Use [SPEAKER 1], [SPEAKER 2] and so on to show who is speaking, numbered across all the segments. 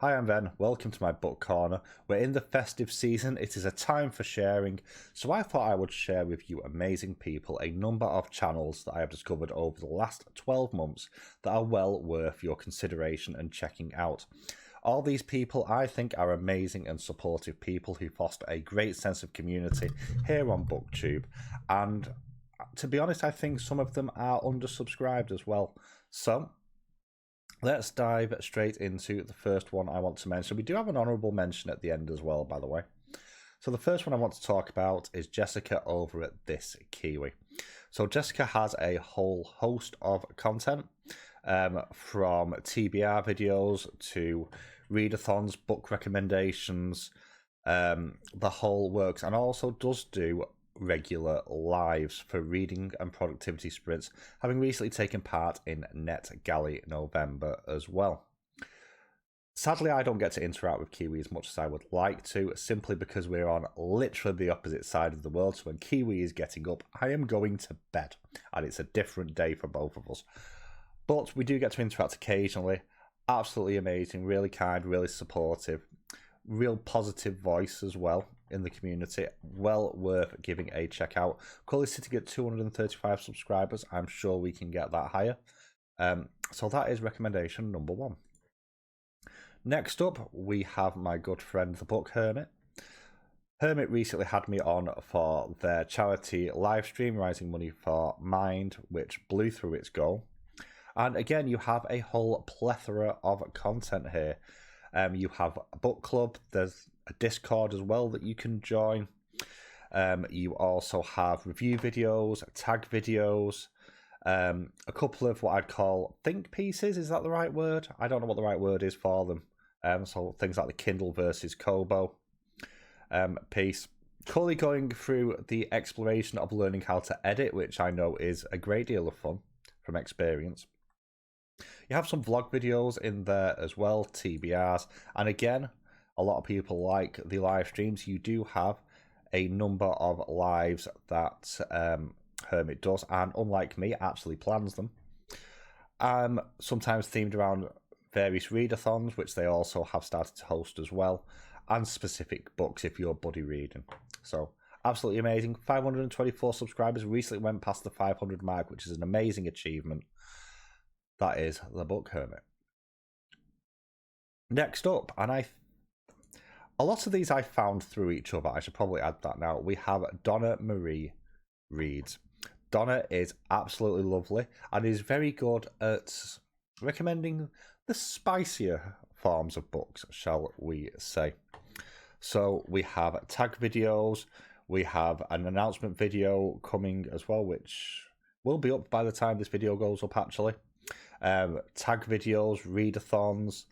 [SPEAKER 1] Hi, I'm Ben. Welcome to my book corner. We're in the festive season. It is a time for sharing, so I thought I would share with you amazing people a number of channels that I have discovered over the last 12 months that are well worth your consideration and checking out. All these people I think are amazing and supportive people who foster a great sense of community here on BookTube, and to be honest, I think some of them are undersubscribed as well. So let's dive straight into the first one I want to mention. We do have an honourable mention at the end as well, by the way. So the first one I want to talk about is Jessica over at This Kiwi. So Jessica has a whole host of content, from TBR videos to readathons, book recommendations, the whole works, and also does do regular lives for reading and productivity sprints, having recently taken part in NetGalley November as well. Sadly, I don't get to interact with Kiwi as much as I would like to, simply because we're on literally the opposite side of the world. So when Kiwi is getting up, I am going to bed, and it's a different day for both of us. But we do get to interact occasionally. Absolutely amazing, really kind, really supportive, real positive voice as well in the community. Well worth giving a check out. Currently sitting at 235 subscribers. I'm sure we can get that higher. So that is recommendation number one. Next up, we have my good friend, the Book Hermit. Hermit recently had me on for their charity live stream, raising money for Mind, which blew through its goal. And again, you have a whole plethora of content here. You have a book club. There's a Discord as well that you can join. You also have review videos, tag videos, a couple of what I'd call think pieces. Is that the right word? I don't know what the right word is for them. So things like the Kindle versus Kobo piece. Currently going through the exploration of learning how to edit, which I know is a great deal of fun from experience. You have some vlog videos in there as well, TBRs, and again, a lot of people like the live streams. You do have a number of lives that Hermit does, and unlike me, actually plans them. Sometimes themed around various readathons, which they also have started to host as well, and specific books if you're buddy reading. So absolutely amazing. 524 subscribers, recently went past the 500 mark, which is an amazing achievement. That is the Book Hermit. Next up, and a lot of these I found through each other. I should probably add that now. We have Donna Marie Reads. Donna is absolutely lovely and is very good at recommending the spicier forms of books, shall we say. So we have tag videos. We have an announcement video coming as well, which will be up by the time this video goes up, actually. Tag videos, readathons,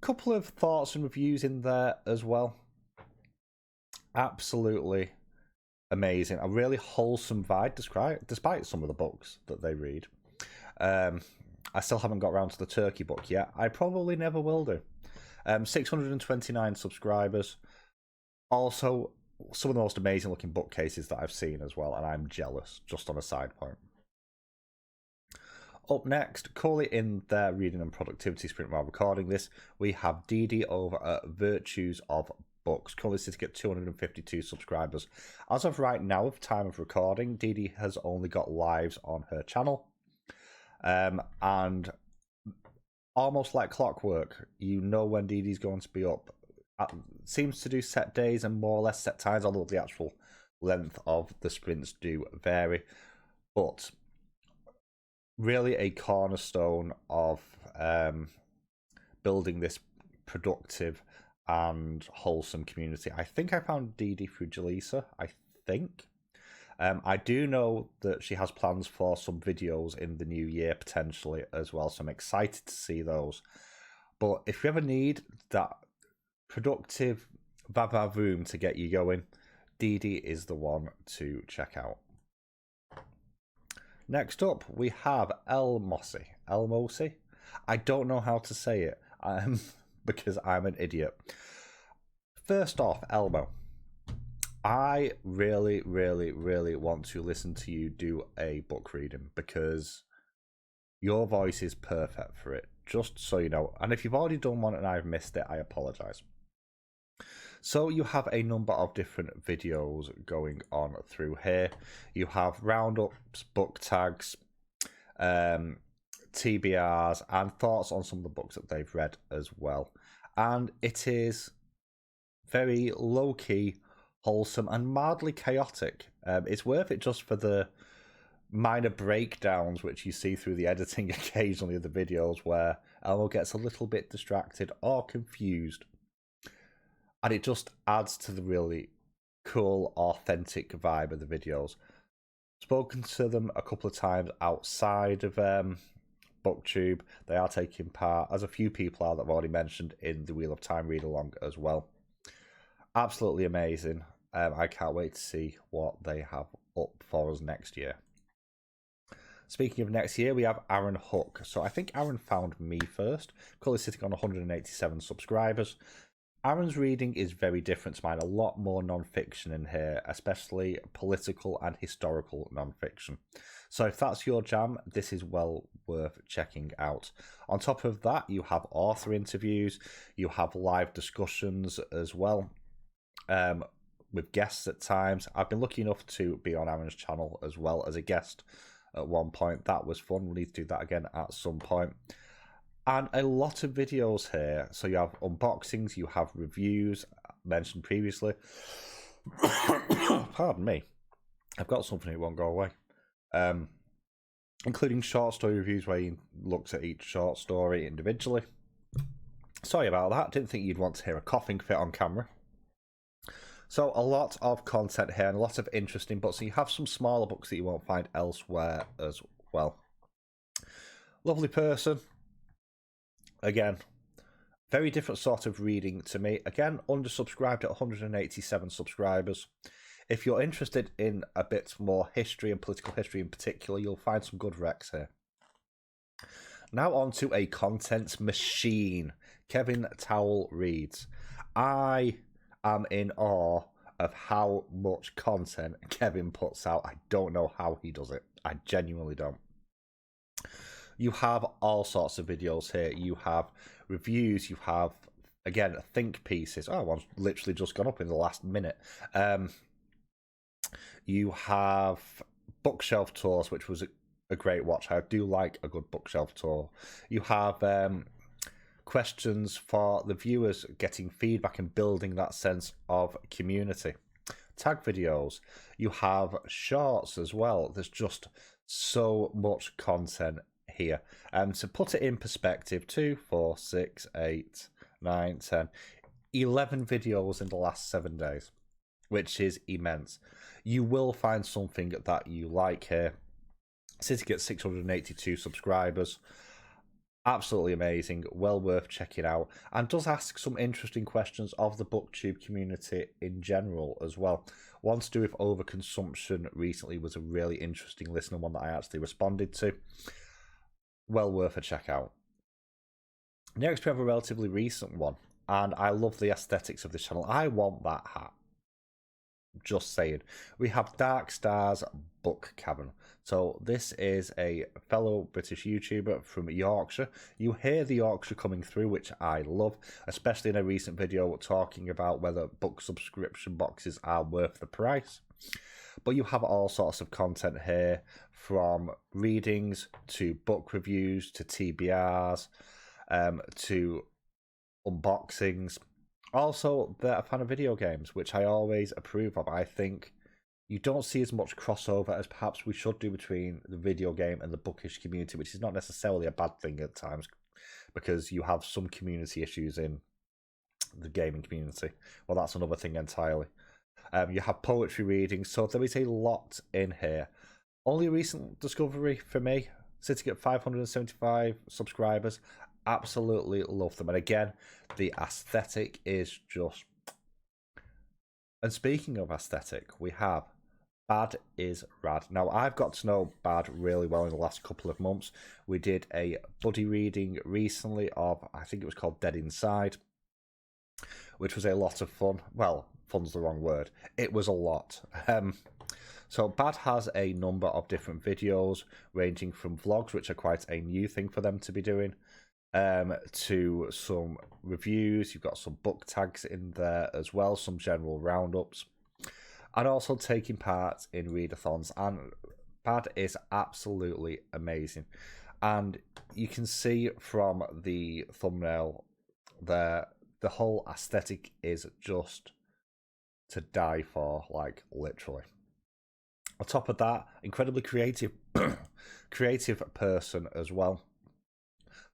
[SPEAKER 1] couple of thoughts and reviews in there as well. Absolutely amazing. A really wholesome vibe, despite some of the books that they read. I still haven't got around to the Turkey book yet. I probably never will do. 629 subscribers. Also, some of the most amazing looking bookcases that I've seen as well, and I'm jealous, just on a side point. Up next, currently in their reading and productivity sprint while recording this, we have Dee Dee over at Virtues of Books, currently sitting at 252 subscribers. As of right now, at the time of recording, Dee Dee has only got lives on her channel. And almost like clockwork, you know when Dee Dee's going to be up. Seems to do set days and more or less set times, although the actual length of the sprints do vary. But really a cornerstone of building this productive and wholesome community. I think I found Dee Dee through Jaleesa, I think. I do know that she has plans for some videos in the new year, potentially, as well, so I'm excited to see those. But if you ever need that productive va-va-voom to get you going, Dee Dee is the one to check out. Next up, we have Elmosi. I don't know how to say it because I'm an idiot. First off, Elmo, I really, really, really want to listen to you do a book reading because your voice is perfect for it. just so you know. And if you've already done one and I've missed it, I apologise. So you have a number of different videos going on through here. You have roundups, book tags, TBRs, and thoughts on some of the books that they've read as well. And it is very low-key, wholesome, and mildly chaotic. It's worth it just for the minor breakdowns which you see through the editing occasionally of the videos where Elmo gets a little bit distracted or confused. And it just adds to the really cool, authentic vibe of the videos. Spoken to them a couple of times outside of BookTube. They are taking part, as a few people are that I've already mentioned, in the Wheel of Time read-along as well. Absolutely amazing. I can't wait to see what they have up for us next year. Speaking of next year, we have Aaron Hook. So I think Aaron found me first. Currently sitting on 187 subscribers. Aaron's reading is very different to mine. A lot more non-fiction in here, especially political and historical non-fiction. So if that's your jam, this is well worth checking out. On top of that, you have author interviews. You have live discussions as well, with guests at times. I've been lucky enough to be on Aaron's channel as well as a guest at one point. That was fun. We need to do that again at some point. And a lot of videos here. So you have unboxings, you have reviews, mentioned previously. Pardon me. I've got something that won't go away. Including short story reviews where he looks at each short story individually. Sorry about that. Didn't think you'd want to hear a coughing fit on camera. So a lot of content here and a lot of interesting books. So you have some smaller books that you won't find elsewhere as well. Lovely person. Again, very different sort of reading to me. Again, undersubscribed at 187 subscribers. If you're interested in a bit more history and political history in particular, you'll find some good recs here. Now on to a content machine. Kevin Towell reads. I am in awe of how much content Kevin puts out. I don't know how he does it. I genuinely don't. You have all sorts of videos here. You have reviews. You have, again, think pieces. Oh, one's literally just gone up in the last minute. You have bookshelf tours, which was a great watch. I do like a good bookshelf tour. You have questions for the viewers, getting feedback and building that sense of community. Tag videos. You have shorts as well. There's just so much content here. To put it in perspective, 2, 4, 6, 8, 9, 10, 11 videos in the last 7 days, which is immense. You will find something that you like here. Sitting at 682 subscribers. Absolutely amazing, well worth checking out, and does ask some interesting questions of the BookTube community in general as well. One to do with overconsumption recently was a really interesting listen, and one that I actually responded to. Well worth a check out. Next, we have a relatively recent one, and I love the aesthetics of this channel. I want that hat. Just saying. We have Dark Stars Book Cabin. So this is a fellow British YouTuber from Yorkshire. You hear the Yorkshire coming through, which I love, especially in a recent video talking about whether book subscription boxes are worth the price. But you have all sorts of content here, from readings to book reviews to TBRs to unboxings. Also, they're a fan of video games, which I always approve of. I think you don't see as much crossover as perhaps we should do between the video game and the bookish community, which is not necessarily a bad thing at times, because you have some community issues in the gaming community. Well, that's another thing entirely. You have poetry readings, so there is a lot in here. Only a recent discovery for me, sitting at 575 subscribers. Absolutely love them. And again, the aesthetic is just... And speaking of aesthetic, we have Bad is Rad. Now, I've got to know Bad really well in the last couple of months. We did a buddy reading recently of, I think it was called Dead Inside, which was a lot of fun. Well, fun's the wrong word. It was a lot. So Bad has a number of different videos, ranging from vlogs, which are quite a new thing for them to be doing, to some reviews. You've got some book tags in there as well, some general roundups, and also taking part in readathons. And Bad is absolutely amazing. And you can see from the thumbnail there, the whole aesthetic is just to die for, like literally. On top of that, incredibly creative creative person as well.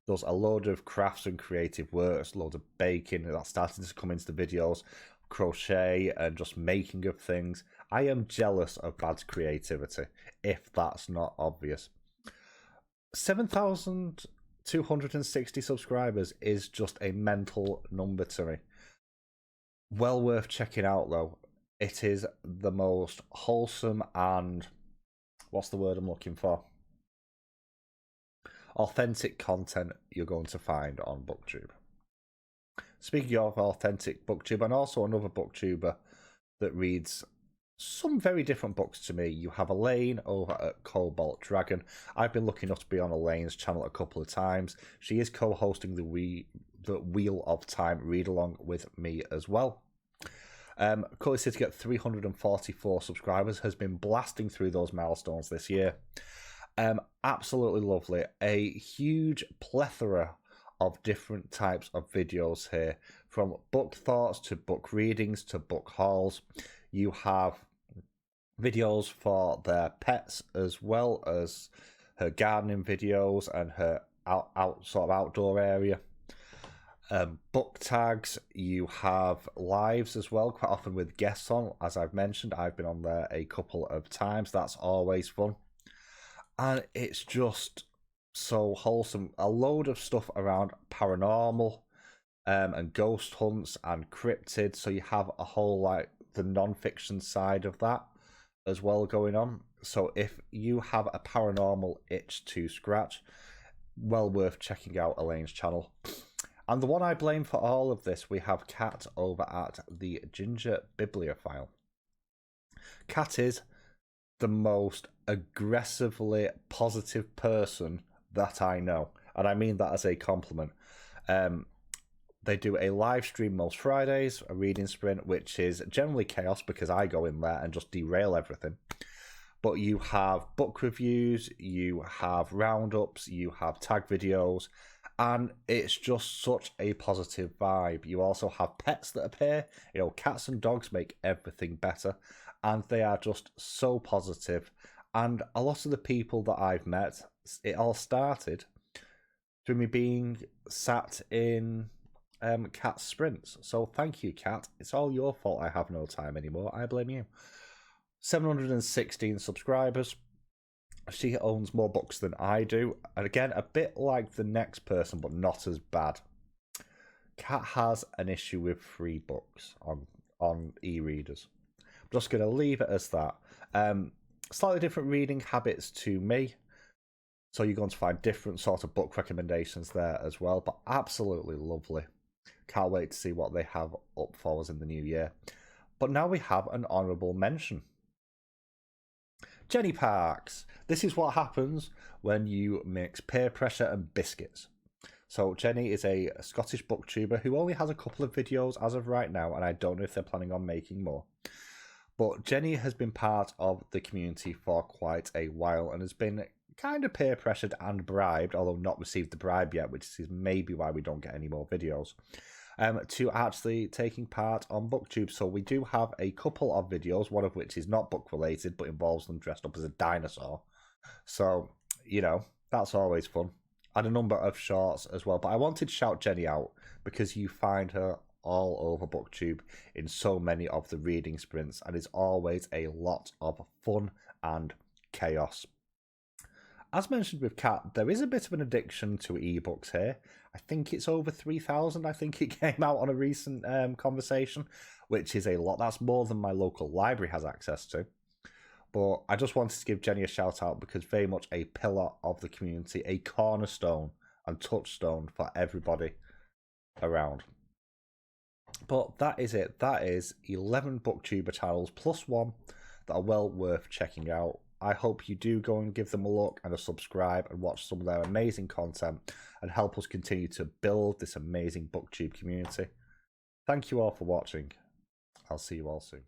[SPEAKER 1] Does a load of crafts and creative works, loads of baking that's starting to come into the videos, crochet and just making of things. I am jealous of Bad's creativity, if that's not obvious. 7,260 subscribers is just a mental number to me. Well worth checking out though. It is the most wholesome and, what's the word I'm looking for? Authentic content you're going to find on BookTube. Speaking of authentic BookTube, and also another BookTuber that reads some very different books to me, you have Elaine over at Cobalt Dragon. I've been lucky enough to be on Elaine's channel a couple of times. She is co-hosting the Wheel of Time read-along with me as well. Currently sitting at 344 subscribers, has been blasting through those milestones this year. Absolutely lovely. A huge plethora of different types of videos here, from book thoughts to book readings to book hauls. You have videos for their pets as well as her gardening videos and her outdoor area. Book tags, you have lives as well, quite often with guests on. As I've mentioned, I've been on there a couple of times. That's always fun. And it's just so wholesome. A load of stuff around paranormal and ghost hunts and cryptid. So you have a whole, like, the non-fiction side of that as well going on. So if you have a paranormal itch to scratch, well worth checking out Elaine's channel. And the one I blame for all of this, we have Kat over at the Ginger Bibliophile. Kat is the most aggressively positive person that I know, and I mean that as a compliment. They do a live stream most Fridays, a reading sprint, which is generally chaos because I go in there and just derail everything. But you have book reviews, you have roundups, you have tag videos, and it's just such a positive vibe. You also have pets that appear. You know, cats and dogs make everything better, and they are just so positive. And a lot of the people that I've met, it all started through me being sat in Kat's sprints. So thank you, Kat. It's all your fault I have no time anymore. I blame you. 716 subscribers. She owns more books than I do. And again, a bit like the next person, but not as bad. Kat has an issue with free books on e-readers. I'm just going to leave it as that. Slightly different reading habits to me. So you're going to find different sort of book recommendations there as well. But absolutely lovely. Can't wait to see what they have up for us in the new year. But now we have an honourable mention. Jenny Parks. This is what happens when you mix peer pressure and biscuits. So Jenny is a Scottish booktuber who only has a couple of videos as of right now, and I don't know if they're planning on making more. But Jenny has been part of the community for quite a while and has been kind of peer pressured and bribed, although not received the bribe yet, which is maybe why we don't get any more videos, to actually taking part on BookTube. So we do have a couple of videos, one of which is not book related, but involves them dressed up as a dinosaur. So, you know, that's always fun. And a number of shorts as well. But I wanted to shout Jenny out because you find her all over BookTube in so many of the reading sprints, and it's always a lot of fun and chaos. As mentioned with Kat, there is a bit of an addiction to ebooks here. I think it's over 3,000. I think it came out on a recent conversation, which is a lot. That's more than my local library has access to. But I just wanted to give Jenny a shout out because very much a pillar of the community, a cornerstone and touchstone for everybody around. But that is it. That is 11 booktuber channels plus one that are well worth checking out. I hope you do go and give them a look and a subscribe and watch some of their amazing content and help us continue to build this amazing BookTube community. Thank you all for watching. I'll see you all soon.